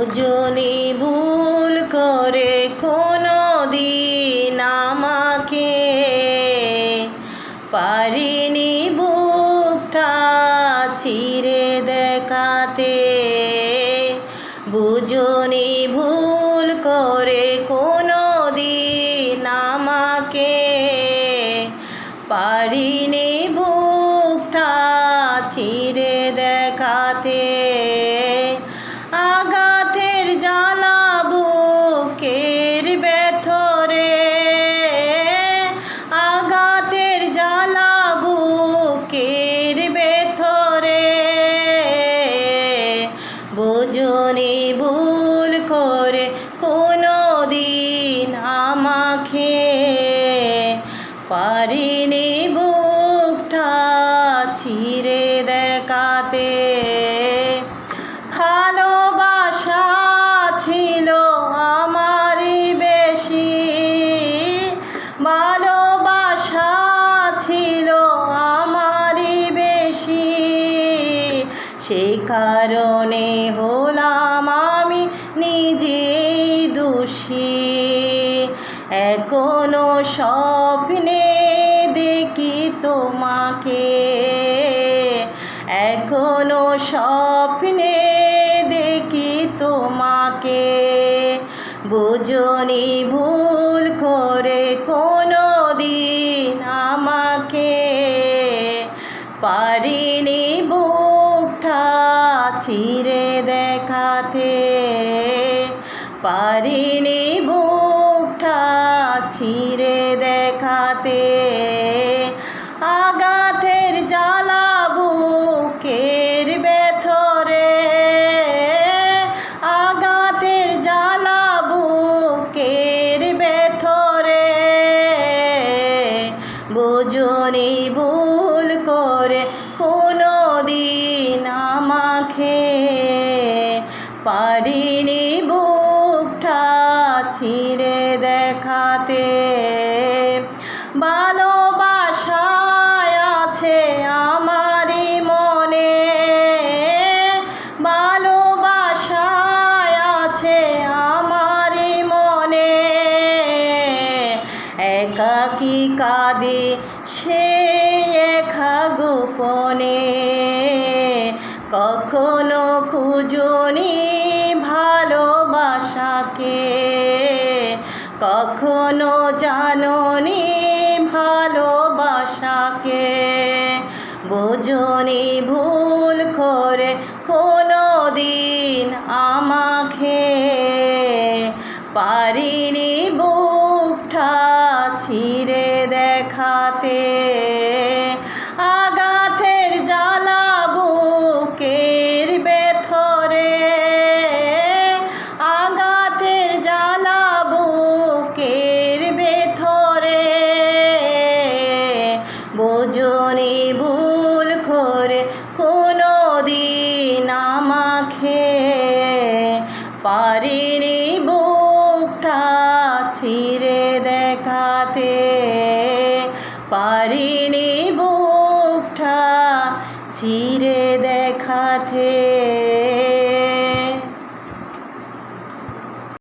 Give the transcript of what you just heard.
বুঝনি ভুল করে কোনো দিন আমাকে, পারিনি বুকটা চিরে দেখাতে। বুঝনি ভুল করে কোনো দিন আমাকে, পারিনি বুকটা চিরে দেখাতে। আঘাতের জ্বালা বুকের ভেতরে, আঘাতের জ্বালা বুকের ভেতরে। বুঝনি ভুল করে কোনো দিন আমাকে, পারিনি বুকটা চিরে দেখাতে। ভালোবাসা ছিল আমারই বেশি, ভালোবাসা ছিল আমারই বেশি। সেই কারণে হলাম আমি নিজেই দোষী। এখনো স্বপ্নে দেখি তোমাকে, এখনো স্বপ্নে দেখি তোমাকে। বুঝনি ভুল করে কোনো দিন আমাকে, পারিনি বুকটা চিরে দেখাতে। পারিনি বুকটা চিরে দেখাতে। আঘাতের জ্বালা বুকের ভেতরে, আঘাতের জ্বালা বুকের ভেতরে। বুঝনি ভুল করে কোনো দিন আমাকে, পারিনি বুকটা চিরে দেখাতে। ভালোবাসায় আছে আমারই মনে, ভালোবাসায় আছে আমারই মনে। একাকী কাঁদে সে একা গোপনে, কখনো খুঁজনি ভালোবাসাকে, কখনো জাননি ভালোবাসাকে। বুঝনি ভুল করে কোনো দিন আমাকে, পারিনি বুকটা চিরে দেখাতে। আঘাতের জ্বালা বুকের ভেতরে, আঘাতের জ্বালা বুকের ভেতরে। বুঝনি ভুল করে কোনো দিন আমাকে, পারিনি বুকটা চিরে দেখাতে।